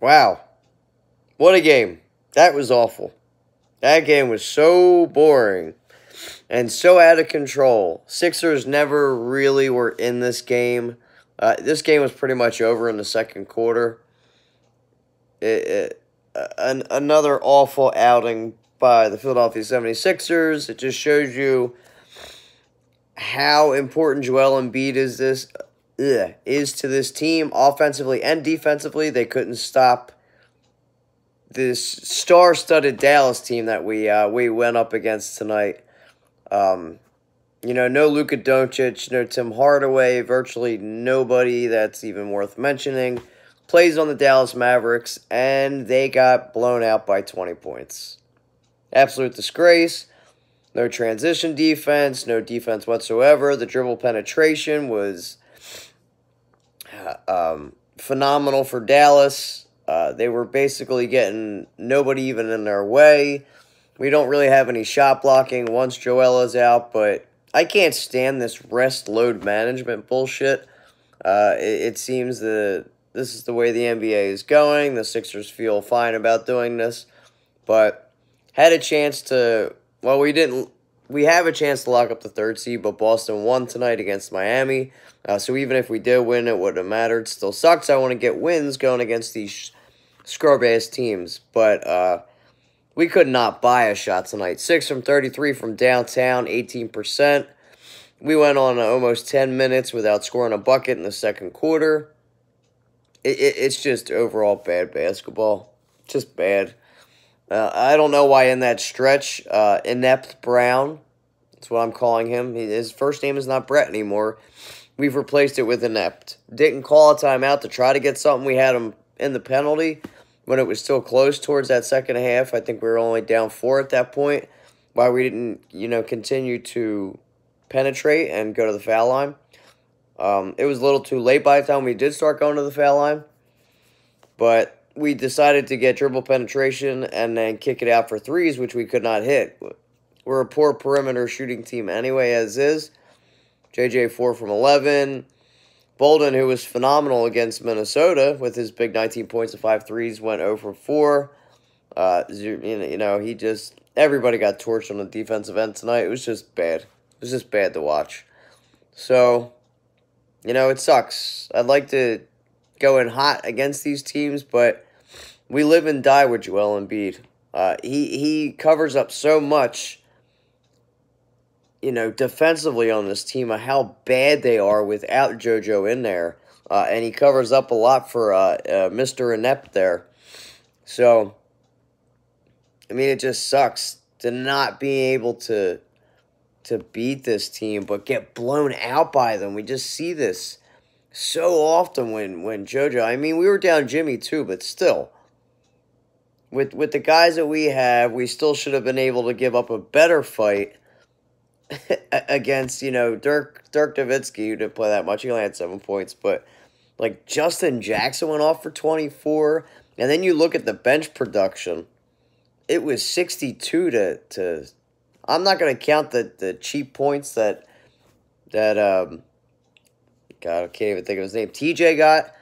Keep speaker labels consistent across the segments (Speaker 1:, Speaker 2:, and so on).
Speaker 1: Wow. What a game. That was awful. That game was so boring and so out of control. Sixers never really were in this game. This game was pretty much over in the second quarter. Another awful outing by the Philadelphia 76ers. It just shows you how important Joel Embiid is to this team, offensively and defensively. They couldn't stop this star-studded Dallas team that we went up against tonight. No Luka Doncic, no Tim Hardaway, virtually nobody that's even worth mentioning plays on the Dallas Mavericks, and they got blown out by 20 points. Absolute disgrace. No transition defense, no defense whatsoever. The dribble penetration was phenomenal for Dallas. They were basically getting nobody even in their way. We don't really have any shot blocking once Joel is out, but I can't stand this rest load management bullshit. It seems that this is the way the NBA is going. The Sixers feel fine about doing this, but had a chance to, well, we have a chance to lock up the third seed, but Boston won tonight against Miami. So even if we did win, it wouldn't have mattered. Still sucks. I want to get wins going against these scrub-ass teams, but we could not buy a shot tonight. 6 from 33 from downtown, 18%. We went on almost 10 minutes without scoring a bucket in the second quarter. It's just overall bad basketball. Just bad. I don't know why in that stretch, Inept Brown, that's what I'm calling him. His first name is not Brett anymore. We've replaced it with Inept. Didn't call a timeout to try to get something. We had him in the penalty when it was still close towards that second half. I think we were only down 4 at that point. Why we didn't, continue to penetrate and go to the foul line. It was a little too late by the time we did start going to the foul line. But we decided to get dribble penetration and then kick it out for threes, which we could not hit. We're a poor perimeter shooting team anyway, as is. JJ 4 from 11. Bolden, who was phenomenal against Minnesota with his big 19 points and 5 threes, went 0 for 4. He just, everybody got torched on the defensive end tonight. It was just bad. It was just bad to watch. So, it sucks. I'd like to go in hot against these teams, but we live and die with Joel Embiid. He covers up so much, defensively on this team of how bad they are without JoJo in there. And he covers up a lot for Mr. Inept there. So, it just sucks to not be able to beat this team, but get blown out by them. We just see this so often when JoJo, we were down Jimmy too, but still, with the guys that we have, we still should have been able to give up a better fight against, Dirk Nowitzki, who didn't play that much. He only had 7 points, but like Justin Jackson went off for 24, and then you look at the bench production, it was 62 to I'm not going to count the cheap points that God, I can't even think of his name, TJ got,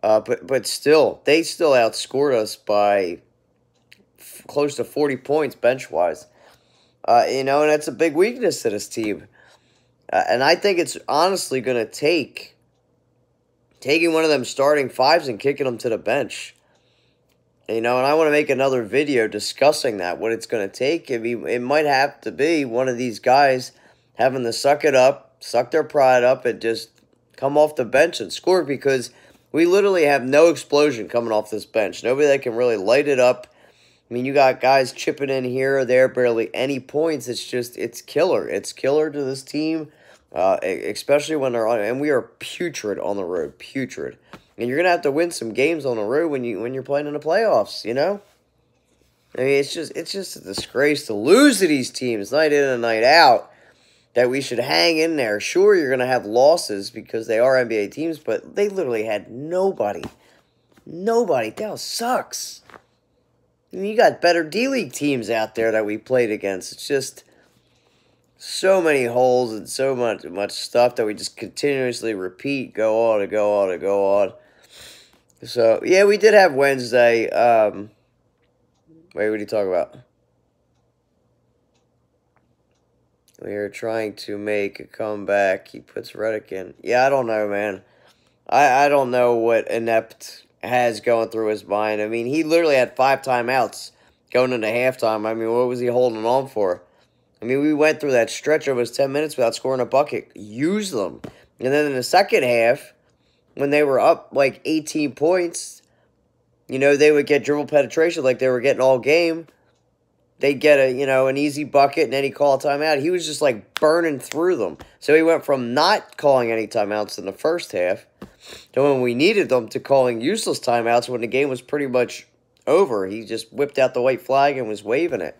Speaker 1: but still, they still outscored us by close to 40 points bench-wise. And that's a big weakness to this team. And I think it's honestly going to take taking one of them starting fives and kicking them to the bench. And I want to make another video discussing that, what it's going to take. It might have to be one of these guys having to suck it up, suck their pride up, and just come off the bench and score, because we literally have no explosion coming off this bench. Nobody that can really light it up. You got guys chipping in here or there, barely any points. It's killer. It's killer to this team, especially when they're on. And we are putrid on the road, putrid. And you're gonna have to win some games on the road when you're playing in the playoffs. It's just a disgrace to lose to these teams night in and night out. That we should hang in there. Sure, you're gonna have losses because they are NBA teams, but they literally had nobody. Nobody. Dallas sucks. You got better D-League teams out there that we played against. It's just so many holes and so much stuff that we just continuously repeat, go on and go on and go on. So, yeah, we did have Wednesday. Wait, what are you talking about? We are trying to make a comeback. He puts Reddick in. Yeah, I don't know, man. I don't know what Inept has going through his mind. I mean, he literally had 5 timeouts going into halftime. I mean, what was he holding on for? I mean, we went through that stretch of his 10 minutes without scoring a bucket. Use them. And then in the second half, when they were up like 18 points, they would get dribble penetration like they were getting all game. They'd get an easy bucket and then he'd call a timeout. He was just like burning through them. So he went from not calling any timeouts in the first half to when we needed them to calling useless timeouts when the game was pretty much over. He just whipped out the white flag and was waving it.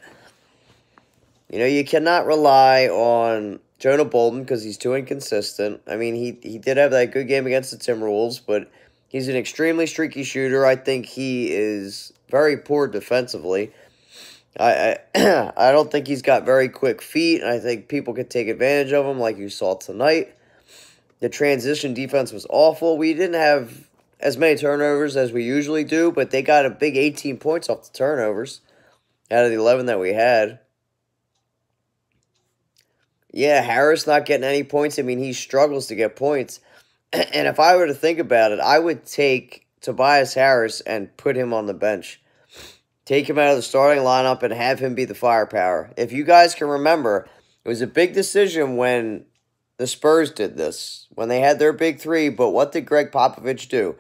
Speaker 1: You cannot rely on Jonah Bolden because he's too inconsistent. I mean, he did have that good game against the Timberwolves, but he's an extremely streaky shooter. I think he is very poor defensively. I don't think he's got very quick feet, and I think people could take advantage of him like you saw tonight. The transition defense was awful. We didn't have as many turnovers as we usually do, but they got a big 18 points off the turnovers out of the 11 that we had. Yeah, Harris not getting any points. I mean, he struggles to get points. And if I were to think about it, I would take Tobias Harris and put him on the bench. Take him out of the starting lineup and have him be the firepower. If you guys can remember, it was a big decision when the Spurs did this, when they had their big three, but what did Greg Popovich do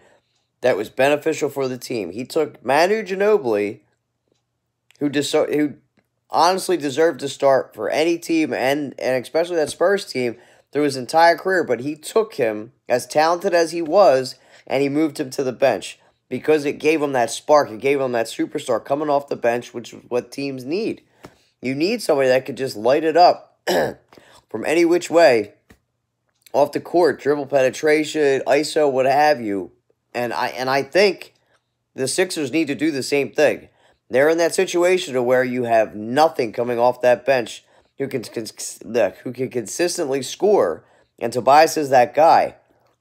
Speaker 1: that was beneficial for the team? He took Manu Ginobili, who honestly deserved to start for any team, and especially that Spurs team, through his entire career, but he took him, as talented as he was, and he moved him to the bench. Because it gave him that spark. It gave him that superstar coming off the bench, which is what teams need. You need somebody that could just light it up from any which way off the court, dribble penetration, ISO, what have you. And I think the Sixers need to do the same thing. They're in that situation to where you have nothing coming off that bench who can consistently score, and Tobias is that guy.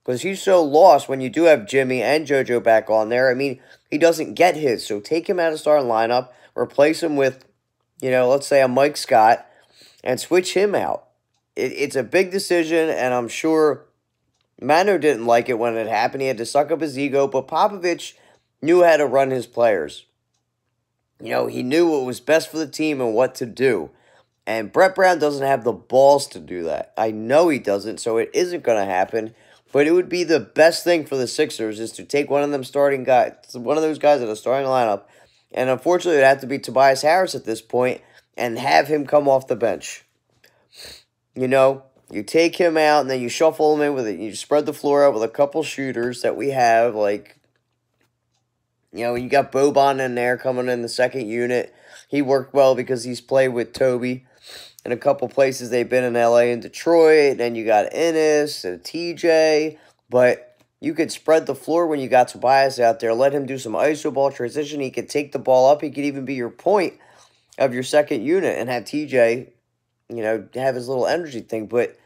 Speaker 1: Because he's so lost when you do have Jimmy and JoJo back on there. I mean, he doesn't get his. So take him out of the starting lineup, replace him with, let's say a Mike Scott, and switch him out. It's a big decision, and I'm sure Manu didn't like it when it happened. He had to suck up his ego, but Popovich knew how to run his players. He knew what was best for the team and what to do. And Brett Brown doesn't have the balls to do that. I know he doesn't, so it isn't going to happen. But it would be the best thing for the Sixers is to take one of those guys in the starting lineup, and unfortunately it would have to be Tobias Harris at this point, and have him come off the bench. You take him out, and then you shuffle him in with it. You spread the floor out with a couple shooters that we have, like, you got Boban in there coming in the second unit. He worked well because he's played with Toby in a couple places. They've been in LA and Detroit. Then you got Ennis and TJ. But you could spread the floor when you got Tobias out there. Let him do some iso ball transition. He could take the ball up. He could even be your point of your second unit and have TJ, have his little energy thing. But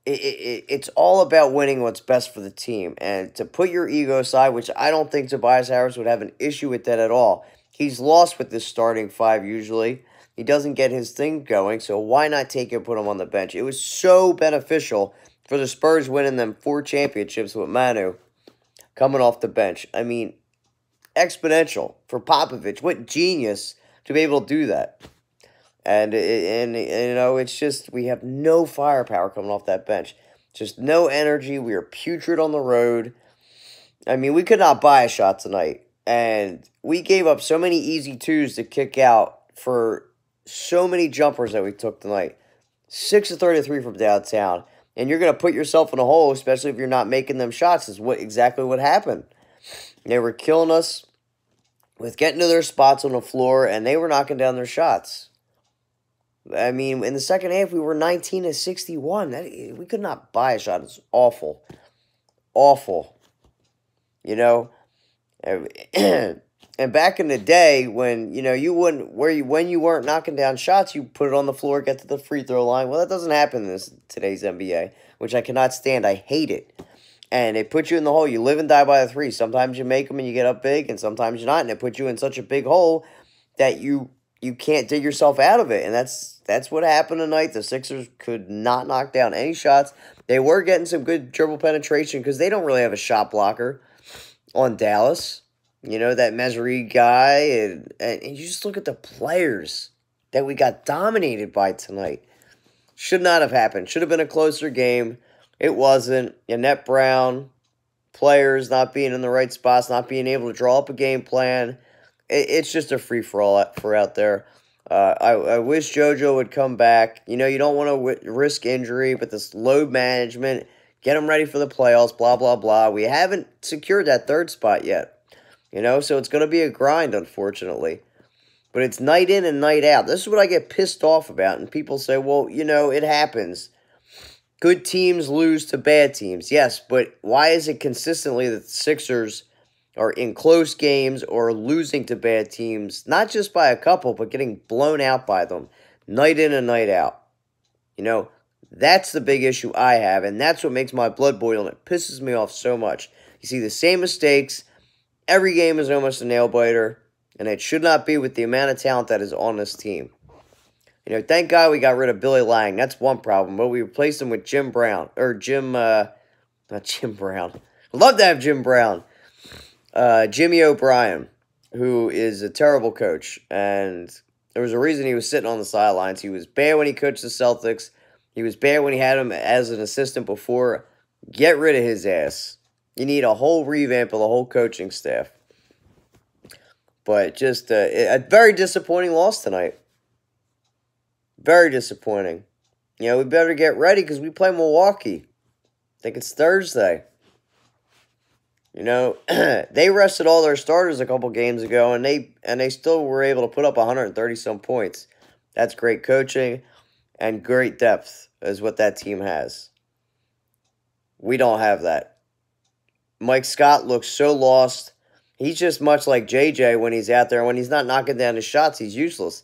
Speaker 1: it's all about winning what's best for the team. And to put your ego aside, which I don't think Tobias Harris would have an issue with that at all. He's lost with this starting 5 usually. He doesn't get his thing going, so why not take him and put him on the bench? It was so beneficial for the Spurs winning them 4 championships with Manu coming off the bench. I mean, exponential for Popovich. What genius to be able to do that. And it's just, we have no firepower coming off that bench. Just no energy. We are putrid on the road. I mean, we could not buy a shot tonight. And we gave up so many easy twos to kick out for so many jumpers that we took tonight. 6 of 33 from downtown. And you're going to put yourself in a hole, especially if you're not making them shots, is exactly what happened. They were killing us with getting to their spots on the floor, and they were knocking down their shots. I mean, in the second half, we were 19 of 61. We could not buy a shot. It's awful. Awful. And back in the day, when when you weren't knocking down shots, you put it on the floor, get to the free throw line. Well, that doesn't happen in today's NBA, which I cannot stand. I hate it. And they put you in the hole. You live and die by the three. Sometimes you make them and you get up big, and sometimes you're not. And it puts you in such a big hole that you can't dig yourself out of it. And that's what happened tonight. The Sixers could not knock down any shots. They were getting some good dribble penetration because they don't really have a shot blocker on Dallas. You know, that Mesri guy. And you just look at the players that we got dominated by tonight. Should not have happened. Should have been a closer game. It wasn't. Annette Brown, players not being in the right spots, not being able to draw up a game plan. It's just a free-for-all for out there. I wish JoJo would come back. You know, you don't want to risk injury, but this load management, get them ready for the playoffs, blah, blah, blah. We haven't secured that third spot yet. You know, so it's going to be a grind, unfortunately. But it's night in and night out. This is what I get pissed off about. And people say, well, you know, it happens. Good teams lose to bad teams. Yes, but why is it consistently that the Sixers are in close games or losing to bad teams, not just by a couple, but getting blown out by them night in and night out? You know, that's the big issue I have, and that's what makes my blood boil, and it pisses me off so much. You see the same mistakes. Every game is almost a nail-biter, and it should not be with the amount of talent that is on this team. You know, thank God we got rid of Billy Lang. That's one problem. But we replaced him with Jim Brown. Or not Jim Brown. I'd love to have Jim Brown. Jimmy O'Brien, who is a terrible coach. And there was a reason he was sitting on the sidelines. He was bad when he coached the Celtics. He was bad when he had him as an assistant before. Get rid of his ass. You need a whole revamp of the whole coaching staff. But just a very disappointing loss tonight. Very disappointing. You know, we better get ready because we play Milwaukee. I think it's Thursday. You know, they rested all their starters a couple games ago, and they still were able to put up 130-some points. That's great coaching and great depth is what that team has. We don't have that. Mike Scott looks so lost. He's just much like JJ when he's out there. When he's not knocking down his shots, he's useless.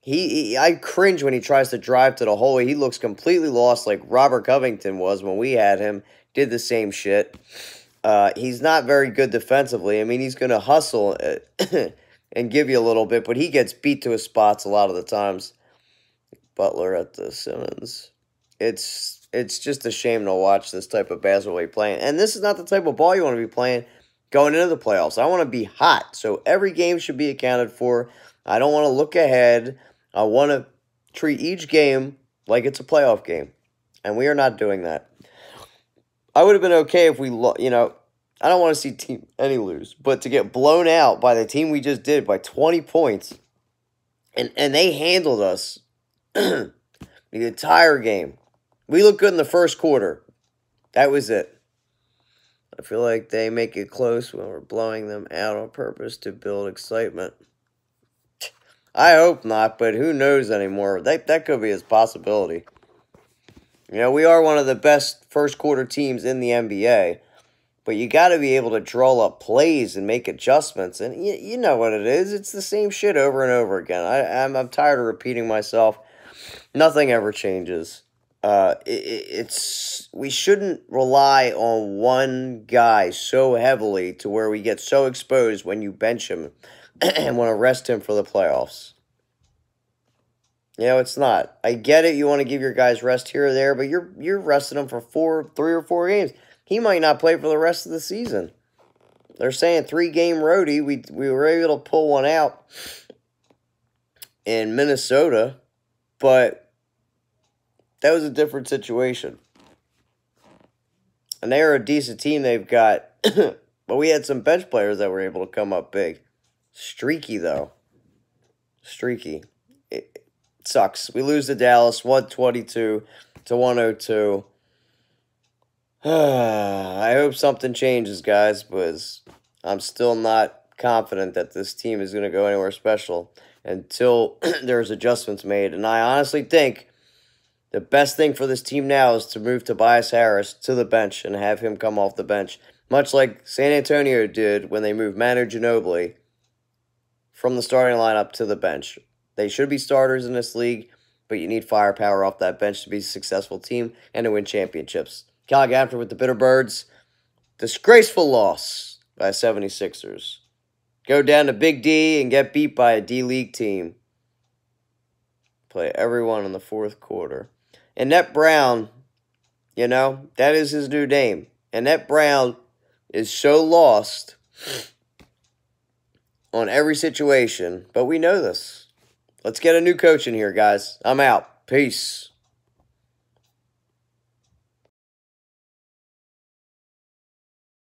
Speaker 1: I cringe when he tries to drive to the hole. He looks completely lost like Robert Covington was when we had him. Did the same shit. He's not very good defensively. I mean, he's going to hustle and give you a little bit, but he gets beat to his spots a lot of the times. Butler at the Simmons. It's just a shame to watch this type of basketball he's playing. And this is not the type of ball you want to be playing going into the playoffs. I want to be hot, so every game should be accounted for. I don't want to look ahead. I want to treat each game like it's a playoff game, and we are not doing that. I would have been okay if we, you know, I don't want to see any lose, but to get blown out by the team we just did by 20 points, and they handled us the entire game. We looked good in the first quarter. That was it. I feel like they make it close when we're blowing them out on purpose to build excitement. I hope not, but who knows anymore. That could be a possibility. You know, we are one of the best first-quarter teams in the NBA, but you got to be able to draw up plays and make adjustments, and you know what it is. It's the same shit over and over again. I'm tired of repeating myself. Nothing ever changes. We shouldn't rely on one guy so heavily to where we get so exposed when you bench him and want to rest him for the playoffs. You know, it's not. I get it. You want to give your guys rest here or there, but you're resting them for 3 or 4 games. He might not play for the rest of the season. They're saying 3-game roadie. We were able to pull one out in Minnesota, but that was a different situation. And they are a decent team they've got, but we had some bench players that were able to come up big. Streaky, though. Streaky. It sucks. We lose to Dallas, 122-102. I hope something changes, guys, because I'm still not confident that this team is going to go anywhere special until there's adjustments made. And I honestly think the best thing for this team now is to move Tobias Harris to the bench and have him come off the bench, much like San Antonio did when they moved Manu Ginobili from the starting lineup to the bench. They should be starters in this league, but you need firepower off that bench to be a successful team and to win championships. Gaffner with the Bitter Birds. Disgraceful loss by 76ers. Go down to Big D and get beat by a D-League team. Play everyone in the fourth quarter. Annette Brown, you know, that is his new name. Annette Brown is so lost on every situation, but we know this. Let's get a new coach in here, guys. I'm out. Peace.